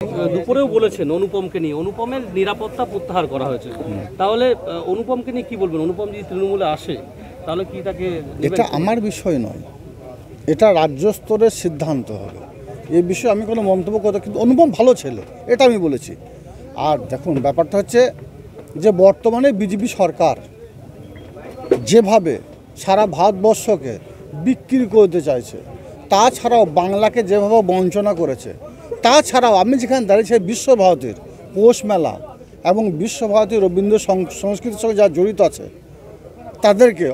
দুপুরেও বলেছেন অনুপমকে নিয়ে, অনুপমের নিরাপত্তা প্রত্যাহার করা হয়েছে। তাহলে অনুপমকে নিয়ে কি বলবেন? অনুপম যদি তৃণমূলে আসে তাহলে কি তাকে? এটা আমার বিষয় নয়, এটা রাজ্য স্তরের সিদ্ধান্ত হবে। এই বিষয়ে আমি কোনো মন্তব্য করতে, কিন্তু অনুপম ভালো ছেলে, এটা আমি বলেছি। আর দেখুন, ব্যাপারটা হচ্ছে যে বর্তমানে বিজেপি সরকার যেভাবে সারা ভারতবর্ষকে বিক্রি করতে চাইছে, তাছাড়াও বাংলাকে যেভাবে বঞ্চনা করেছে, তাছাড়াও আমি যেখানে দাঁড়িয়েছি বিশ্বভারতীর পৌষ মেলা এবং বিশ্বভারতী রবীন্দ্র সংস্কৃতির সঙ্গে যারা জড়িত আছে তাদেরকে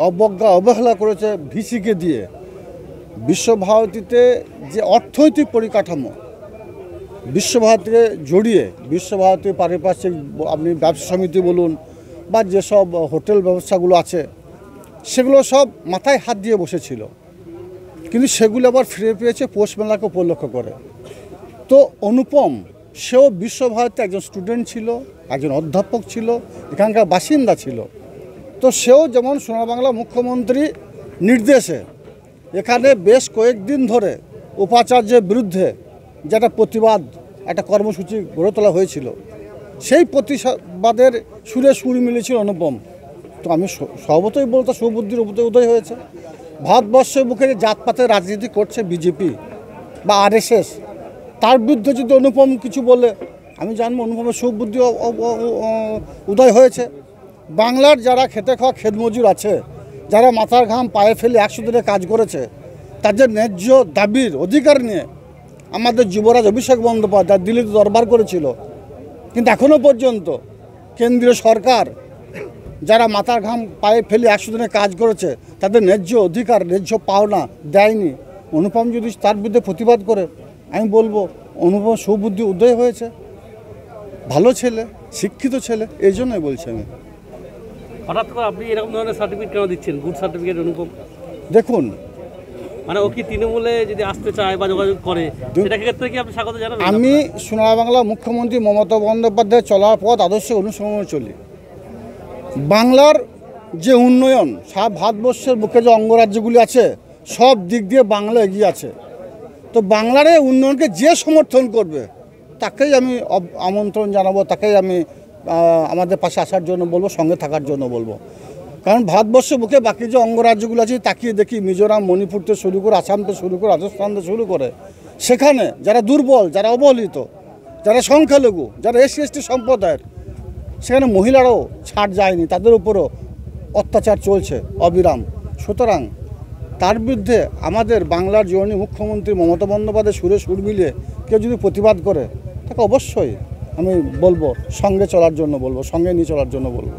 অবহেলা করেছে ভিসিকে দিয়ে। বিশ্বভারতীতে যে অর্থনৈতিক পরিকাঠামো বিশ্বভারতীকে জড়িয়ে, বিশ্বভারতীর পারিপার্শ্বিক আপনি ব্যবসা সমিতি বলুন বা যেসব হোটেল ব্যবস্থাগুলো আছে সেগুলো সব মাথায় হাত দিয়ে বসেছিল, কিন্তু সেগুলো আবার ফিরে পেয়েছে পৌষ মেলাকে উপলক্ষ করে। তো অনুপম সেও বিশ্বভারতী একজন স্টুডেন্ট ছিল, একজন অধ্যাপক ছিল, এখানকার বাসিন্দা ছিল। তো সেও যেমন সোনার বাংলা মুখ্যমন্ত্রী নির্দেশে এখানে বেশ কয়েকদিন ধরে উপাচার্যের বিরুদ্ধে যেটা প্রতিবাদ, একটা কর্মসূচি গড়ে তোলা হয়েছিল, সেই প্রতিবাদের সুরে সুর মিলেছিল অনুপম। তো আমি সর্বতই বলতে সুবুদ্ধির উদয় হয়েছে। ভারতবর্ষের বুকে যে জাতপাতের রাজনীতি করছে বিজেপি বা আরএসএস, তার বিরুদ্ধে যদি অনুপম কিছু বলে, আমি জানবো অনুপমের সুবুদ্ধি উদয় হয়েছে। বাংলার যারা খেটে খাওয়া খেতমজুর আছে, যারা মাথার ঘাম পায়ে ফেলে 100 দিনে কাজ করেছে, তাদের ন্যায্য দাবির অধিকার নিয়ে আমাদের যুবরাজ অভিষেক বন্দ্যোপাধ্যায় দিল্লিতে দরবার করেছিল, কিন্তু এখনও পর্যন্ত কেন্দ্রীয় সরকার যারা মাথার ঘাম পায়ে ফেলে 100 দিনে কাজ করেছে তাদের ন্যায্য অধিকার, ন্যায্য পাওনা দেয়নি। অনুপম যদি তার বিরুদ্ধে প্রতিবাদ করে, আমি বলবো অনুপম সুবুদ্ধি উদয় হয়েছে, ভালো ছেলে, শিক্ষিত ছেলে, এই জন্যই বলছি আমি। হঠাৎ করে আপনি এরকম ধরনের সার্টিফিকেট কেন দিচ্ছেন, গুড সার্টিফিকেট অনুপম? দেখুন, মানে ও কি তৃণমূলে যদি আসতে চায় বা যোগাযোগ করে, সেটা ক্ষেত্রে কি আপনি স্বাগত জানাবেন? আমি সোনার বাংলা মুখ্যমন্ত্রী মমতা বন্দ্যোপাধ্যায় চলার পথ আদর্শ অনুসরণে চলি। বাংলার যে উন্নয়ন, সারা ভারতবর্ষের বুকে যে অঙ্গরাজ্যগুলি আছে সব দিক দিয়ে বাংলা এগিয়ে আছে। তো বাংলার এই উন্নয়নকে যে সমর্থন করবে তাকেই আমি আমন্ত্রণ জানাবো, তাকেই আমি আমাদের পাশে আসার জন্য বলবো, সঙ্গে থাকার জন্য বলবো। কারণ ভারতবর্ষের বুকে বাকি যে অঙ্গরাজ্যগুলো আছে তাকিয়ে দেখি, মিজোরাম, মণিপুর থেকে শুরু করে, আসাম থেকে শুরু করে, রাজস্থান থেকে শুরু করে, সেখানে যারা দুর্বল, যারা অবহেলিত, যারা সংখ্যালঘু, যারা SC/ST সম্প্রদায়ের, সেখানে মহিলারাও ছাড় যায়নি, তাদের উপরও অত্যাচার চলছে অবিরাম। সুতরাং তার বিরুদ্ধে আমাদের বাংলার জননী মুখ্যমন্ত্রী মমতা বন্দ্যোপাধ্যায় সুরে সুর মিলিয়ে কেউ যদি প্রতিবাদ করে, তাকে অবশ্যই আমি বলবো সঙ্গে চলার জন্য বলবো, সঙ্গে নিয়ে চলার জন্য বলবো।